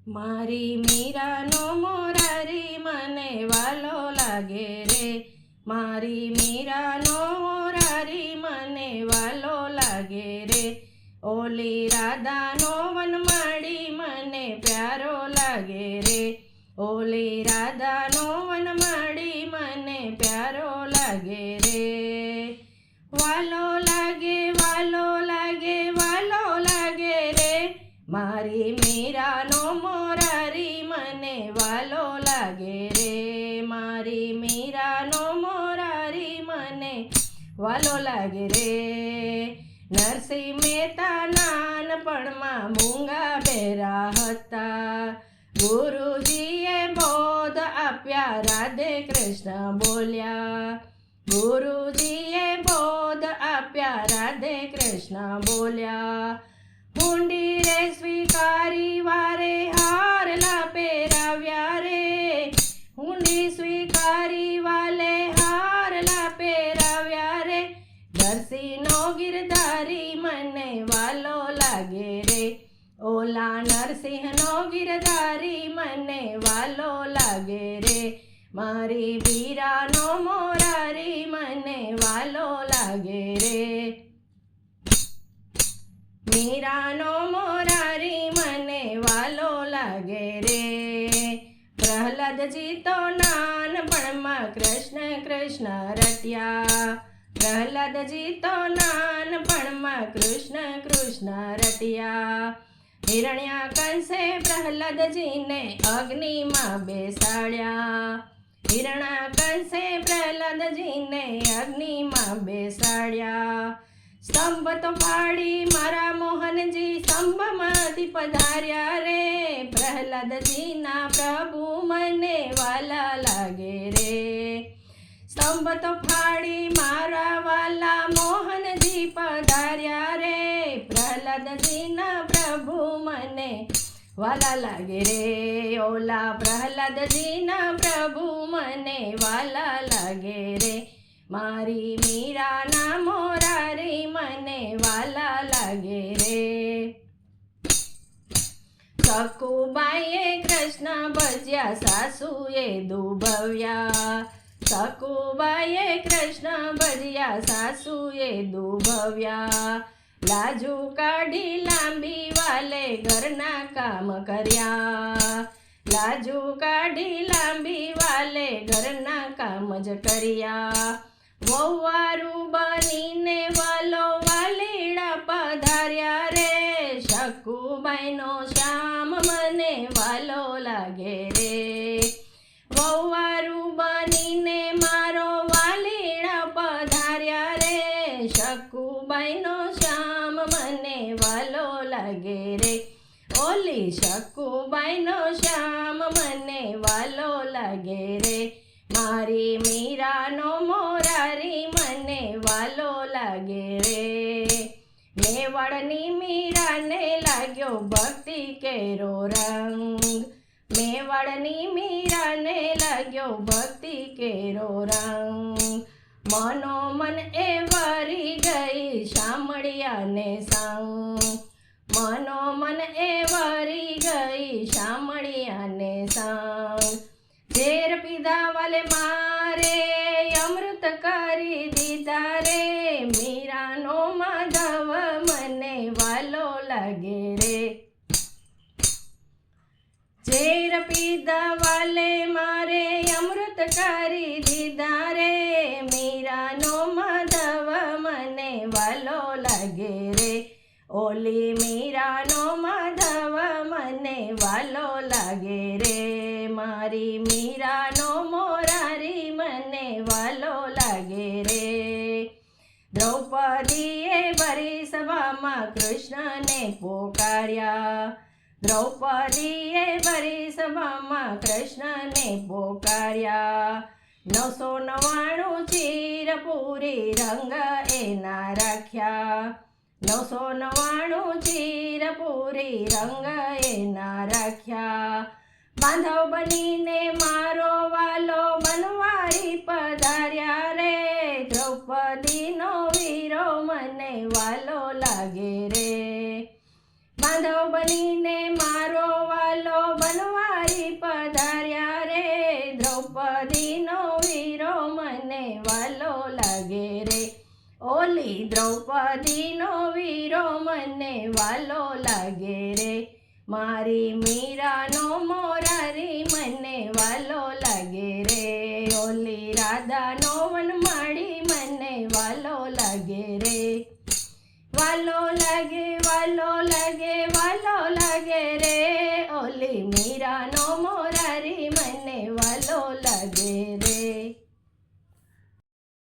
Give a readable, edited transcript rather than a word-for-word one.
મારી મીરાનો મોરારી મને વાલો લાગે રે, મારી મીરાનો મોરારી મને વાલો લાગે રે, ઓલી રાધાનો વનમાળી મને પ્યારો લાગે રે, ઓલી રાધાનો વનમાળી મને પ્યારો લાગે રે, વાલો લાગે વાલો લાગે વાલો લાગે રે, મારી મીરાનો મોરારી મને વાલો લાગે રે, મારી મીરાનો મોરારી મને વાલો લાગે રે, નરસિંહ મહેતા નાનપણમાં મૂંગા બેરા હતા, ગુરુજીએ બોધ આપ્યા રાધે કૃષ્ણ બોલ્યા, ગુરુજીએ બોધ આપ્યા રાધે કૃષ્ણ બોલ્યા, હુંડી રે સ્વીકારી વારે હારલા પહેરાવ્યા રે, હુંડી સ્વીકારી વાલે હારલા પહેરાવ્યા રે, નરસિંહનો ગિરધારી મને વાલો લાગે રે, ઓલા નરસિંહનો ગિરધારી મને વાલો લાગે રે, મારી મીરાનો મોરારી મને વાલો લાગે રે, મીરાનો મોરારી મને વાલો લાગે રે, પ્રહલાદજી તો નાનપણમાં કૃષ્ણ કૃષ્ણ રટ્યા, પ્રહલાદજી તો નાનપણમાં કૃષ્ણ કૃષ્ણ રટ્યા, હિરણ્યકંસે પ્રહલાદજીને અગ્નિમાં બેસાડ્યા, હિરણ્યકંસે પ્રહલાદજીને અગ્નિમાં બેસાડ્યા, સ્તંભ તો ફાડી મારા મોહનજી સ્તંભમાંથી પધાર્યા રે, પ્રહલાદજીના પ્રભુ મને વાલા લાગે રે, સ્તંભ તો ફાડી મારા વાલા મોહનજી પધાર્યા રે, પ્રહલાદજીના પ્રભુ મને વાલા લાગે રે, ઓલા પ્રહલાદજીના પ્રભુ મને વાલા લાગે રે, મારી મીરાના મોરારી મને વાલા લાગે રે, સકુબાઈએ કૃષ્ણ ભજ્યા સાસુએ દુભવ્યા, સકુબાઈએ કૃષ્ણ ભજ્યા સાસુએ દુભવ્યા, લાજુ કાઢી લાંબી વાલે ઘરના કામ કર્યા, લાજુ કાઢી લાંબી વાલે ઘરના કામ જ કર્યા, વહુવારું બનીને વાલો વાલીડા પધાર્યા રે, શકુબાઈનો શ્યામ મને વાલો લાગે રે, વહુવારું બનીને મારો વાલીડા પધાર્યા રે, શકુબાઈનો શ્યામ મને વાલો લાગે રે, ઓલી શકુબાઈનો શ્યામ મને વાલો લાગે રે, મારી મીરાનો મોરારી મને વાલો લાગે રે, મેવાડની મીરાને લાગ્યો ભક્તિ કેરો રંગ, મેવાડની મીરાને લાગ્યો ભક્તિ કેરો રંગ, મનોમન એ વરી ગઈ શામળિયાને સંગ, મનોમન એ વરી ગઈ શામળિયાને સંગ, ઝેર પીધા વાલે મારે અમૃત કરી દીધા રે, મીરાનો માધવ મને વાલો લાગે રે, ઝેર પીધા વાલે મારે અમૃત કરી દીધા રે, મીરાનો માધવ મને વાલો લાગે રે, ઓલી મીરાનો માધવ મને વાલો લાગે રે, મારી મીરાનો મોરારી મને વાલો લાગે રે, દ્રૌપદીએ ભરી સભામાં કૃષ્ણને પોકાર્યા, દ્રૌપદીએ ભરી સભામાં કૃષ્ણને પોકાર્યા, 999 ચીરપુરી રંગ એના રાખ્યા, 999 ચીરપુરી રંગ એના રાખ્યા, બાંધવ બનીને મારો વાલો બનવારી પધાર્યા રે, દ્રૌપદીનો વીરો મને વાલો લાગે રે, બાંધવ બનીને મારો વાલો વાલો બનવારી પધાર્યા રે, દ્રૌપદીનો વીરો મને વાલો લાગે રે. ઓલી દ્રૌપદીનો વીરો મને વાલો લાગે રે. મારી મીરાનો મોરારી મને વાલો લાગે રે. ઓલી રાધાનો વનમાળી મને વાલો લાગે રે. વાલો લાગે, વાલો લાગે,